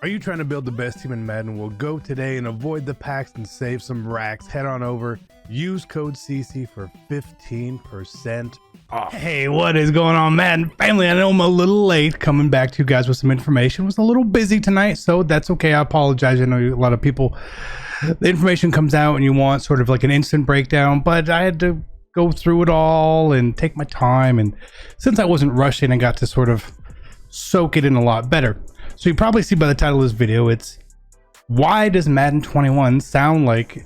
Are you trying to build the best team in Madden? Well, go today and avoid the packs and save some racks. Head on over, use code CC for 15% off. Hey, what is going on, Madden family? I know I'm a little late coming back to you guys with some information. Was a little busy tonight, so that's okay. I apologize. I know a lot of people, the information comes out and you want sort of like an instant breakdown, but I had to go through it all and take my time. And since I wasn't rushing, I got to sort of soak it in a lot better. So you probably see by the title of this video, it's why does Madden 21 sound like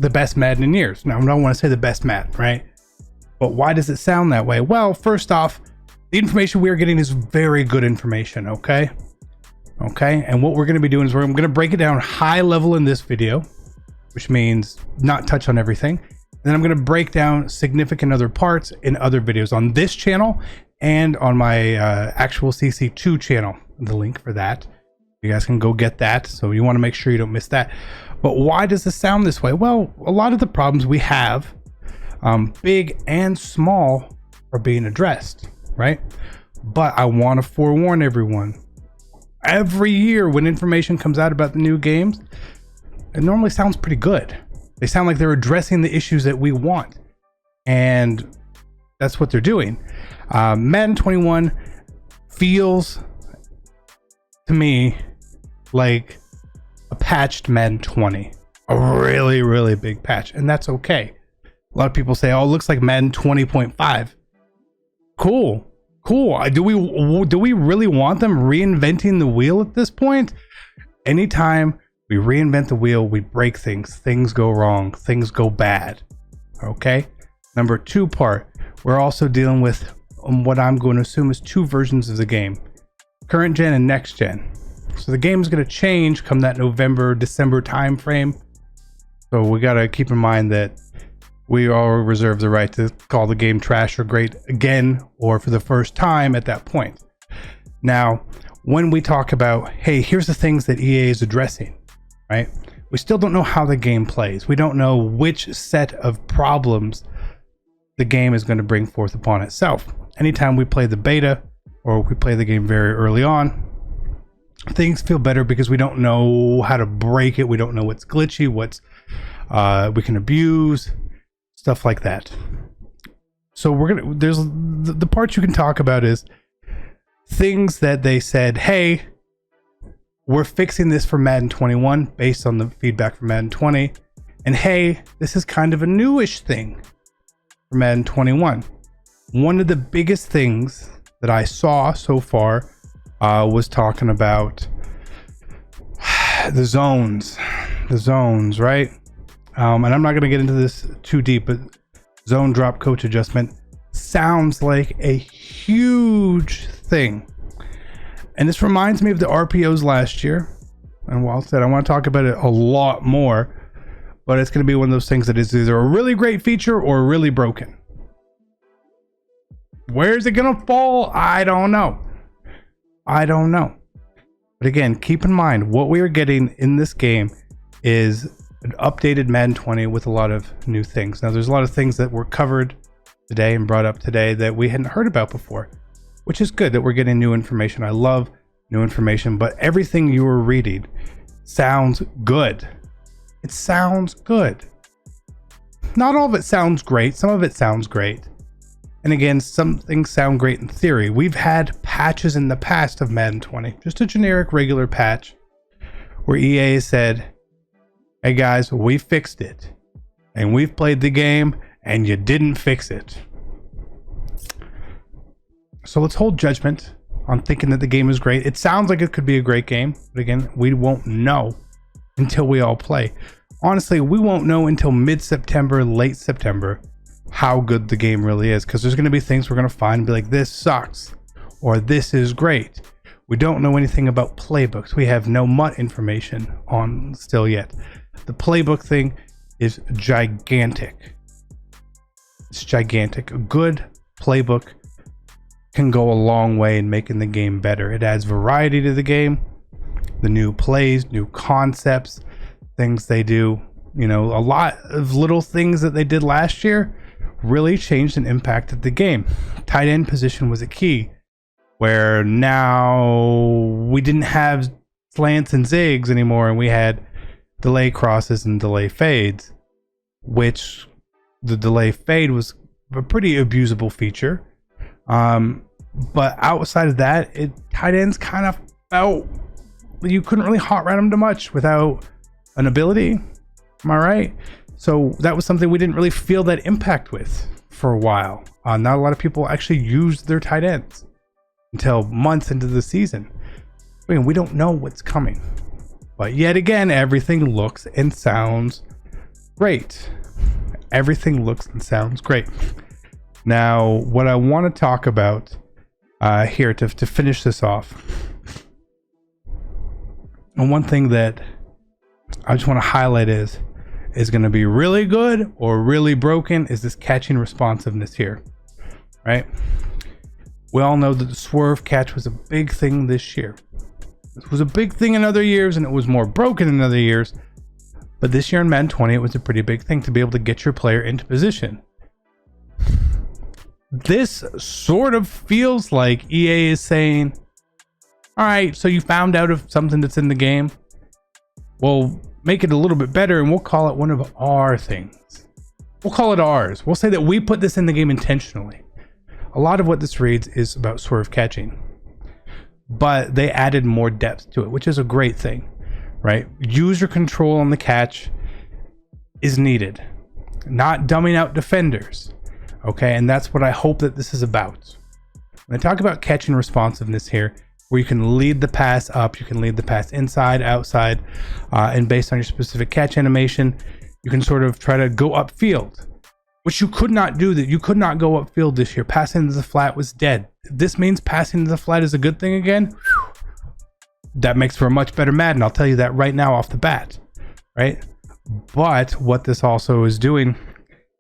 the best Madden in years? Now, I don't want to say the best Madden, right? But why does it sound that way? Well, first off, the information we are getting is very good information, okay? Okay, and what we're going to be doing is I'm going to break it down high level in this video, which means not touch on everything. And then I'm going to break down significant other parts in other videos on this channel and on my actual CC2 channel. The link for that, you guys can go get that, so you want to make sure you don't miss that. But why does this sound this way? Well, a lot of the problems we have, big and small, are being addressed, right? But I want to forewarn everyone, every year when information comes out about the new games, it normally sounds pretty good. They sound like they're addressing the issues that we want, and that's what they're doing. Madden 21 feels to me like a patched Madden 20, a really, really big patch, and that's okay. A lot of people say, oh, it looks like Madden 20.5. Cool. Do we really want them reinventing the wheel at this point? Anytime we reinvent the wheel, we break things go wrong, things go bad. Okay. Number two part, we're also dealing with what I'm going to assume is two versions of the game, current gen and next gen. So the game is going to change come that November, December time frame. So we got to keep in mind that we all reserve the right to call the game trash or great again, or for the first time at that point. Now, when we talk about, hey, here's the things that EA is addressing, right? We still don't know how the game plays. We don't know which set of problems the game is going to bring forth upon itself. Anytime we play the beta or we play the game very early on, things feel better because we don't know how to break it. We don't know what's glitchy, what's we can abuse, stuff like that. So there's the parts you can talk about is things that they said, hey, we're fixing this for Madden 21 based on the feedback from Madden 20. And hey, this is kind of a newish thing for Madden 21. One of the biggest things that I saw so far was talking about the zones, right? And I'm not going to get into this too deep, but zone drop coach adjustment sounds like a huge thing. And this reminds me of the RPOs last year. And while said, I want to talk about it a lot more, but it's going to be one of those things that is either a really great feature or really broken. Where's it going to fall? I don't know. But again, keep in mind what we are getting in this game is an updated Madden 20 with a lot of new things. Now, there's a lot of things that were covered today and brought up today that we hadn't heard about before, which is good that we're getting new information. I love new information, but everything you were reading sounds good. It sounds good. Not all of it sounds great. Some of it sounds great. And again, some things sound great in theory. We've had patches in the past of Madden 20, just a generic regular patch where EA said, hey guys, we fixed it and we've played the game and you didn't fix it. So let's hold judgment on thinking that the game is great. It sounds like it could be a great game, but again, we won't know until we all play. Honestly, we won't know until mid-September, late September, how good the game really is, because there's going to be things we're going to find and be like, this sucks or this is great. We don't know anything about playbooks. We have no MUT information on still yet. The playbook thing is gigantic. It's gigantic. A good playbook can go a long way in making the game better. It adds variety to the game, the new plays, new concepts, things they do. You know, a lot of little things that they did last year really changed and impacted the game. Tight end position was a key, where now we didn't have slants and zigs anymore, and we had delay crosses and delay fades, which the delay fade was a pretty abusable feature. But outside of that, tight ends kind of felt you couldn't really hot route them too much without an ability. Am I right? So that was something we didn't really feel that impact with for a while. Not a lot of people actually used their tight ends until months into the season. I mean, we don't know what's coming. But yet again, everything looks and sounds great. Everything looks and sounds great. Now, what I want to talk about here to finish this off, and one thing that I just want to highlight is going to be really good or really broken is this catching responsiveness here, right? We all know that the swerve catch was a big thing this year. It was a big thing in other years, and it was more broken in other years. But this year in Madden 20, it was a pretty big thing to be able to get your player into position. This sort of feels like EA is saying, all right, so you found out of something that's in the game. Well, make it a little bit better, and we'll call it one of our things. We'll call it ours. We'll say that we put this in the game intentionally. A lot of what this reads is about swerve catching, but they added more depth to it, which is a great thing, right? User control on the catch is needed, not dumbing out defenders. Okay, and that's what I hope that this is about. When I talk about catching responsiveness here, where you can lead the pass up, you can lead the pass inside, outside, and based on your specific catch animation, you can sort of try to go upfield, which you could not do. That you could not go upfield this year. Passing into the flat was dead. This means passing into the flat is a good thing again. That makes for a much better Madden. I'll tell you that right now off the bat, right? But what this also is doing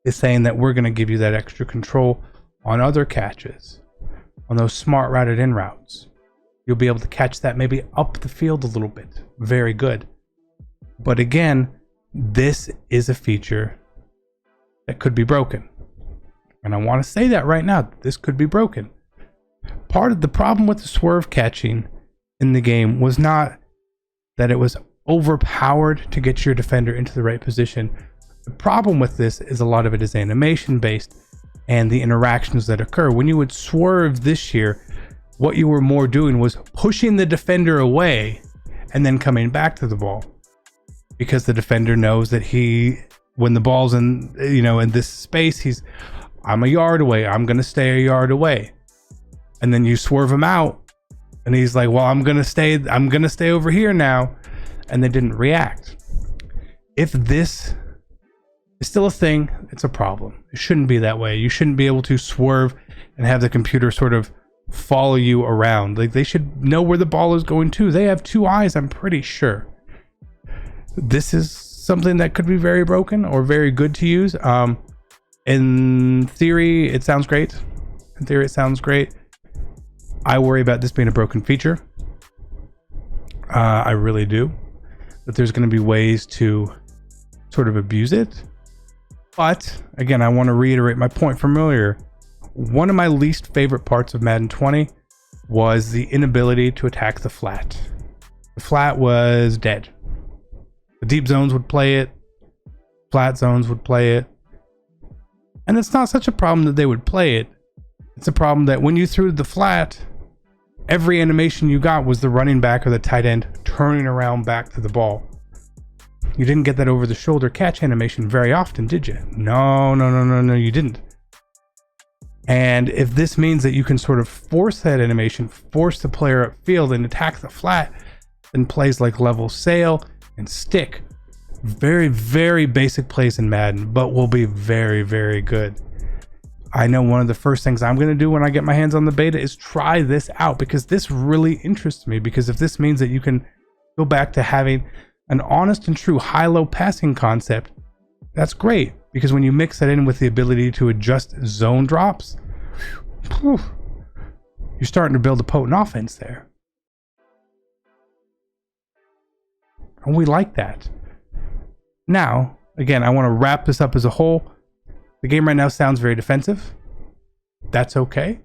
is saying that we're going to give you that extra control on other catches, on those smart routed in routes. You'll be able to catch that maybe up the field a little bit. Very good. But again, this is a feature that could be broken. And I want to say that right now, this could be broken. Part of the problem with the swerve catching in the game was not that it was overpowered to get your defender into the right position. The problem with this is a lot of it is animation based and the interactions that occur. When you would swerve this year, what you were more doing was pushing the defender away and then coming back to the ball, because the defender knows that when the ball's in this space, I'm a yard away, I'm going to stay a yard away. And then you swerve him out and he's like, well, I'm going to stay over here now. And they didn't react. If this is still a thing, it's a problem. It shouldn't be that way. You shouldn't be able to swerve and have the computer sort of follow you around. Like, they should know where the ball is going to. They have two eyes, I'm pretty sure. This is something that could be very broken or very good to use. In theory, it sounds great. I worry about this being a broken feature. I really do. That there's going to be ways to sort of abuse it. But again, I want to reiterate my point from earlier. One of my least favorite parts of Madden 20 was the inability to attack the flat. The flat was dead. The deep zones would play it. Flat zones would play it. And it's not such a problem that they would play it. It's a problem that when you threw the flat, every animation you got was the running back or the tight end turning around back to the ball. You didn't get that over the shoulder catch animation very often, did you? No, you didn't. And if this means that you can sort of force that animation, force the player upfield and attack the flat, then plays like level sail and stick, very, very basic plays in Madden, but will be very, very good. I know one of the first things I'm going to do when I get my hands on the beta is try this out, because this really interests me. Because if this means that you can go back to having an honest and true high-low passing concept, that's great. Because when you mix that in with the ability to adjust zone drops, you're starting to build a potent offense there. And we like that. Now, again, I want to wrap this up as a whole. The game right now sounds very defensive. That's okay.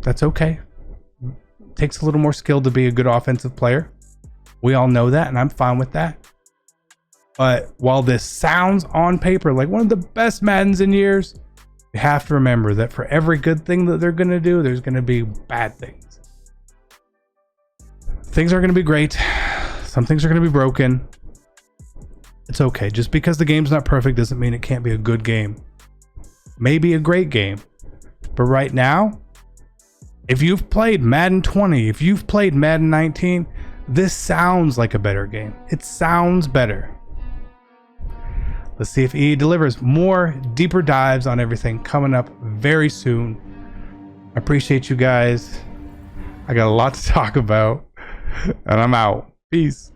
It takes a little more skill to be a good offensive player. We all know that, and I'm fine with that. But while this sounds on paper like one of the best Maddens in years, you have to remember that for every good thing that they're going to do, there's going to be bad things. Things are going to be great. Some things are going to be broken. It's okay. Just because the game's not perfect doesn't mean it can't be a good game. Maybe a great game. But right now, if you've played Madden 20, if you've played Madden 19, this sounds like a better game. It sounds better. Let's see if EA delivers more deeper dives on everything coming up very soon. I appreciate you guys. I got a lot to talk about, and I'm out. Peace.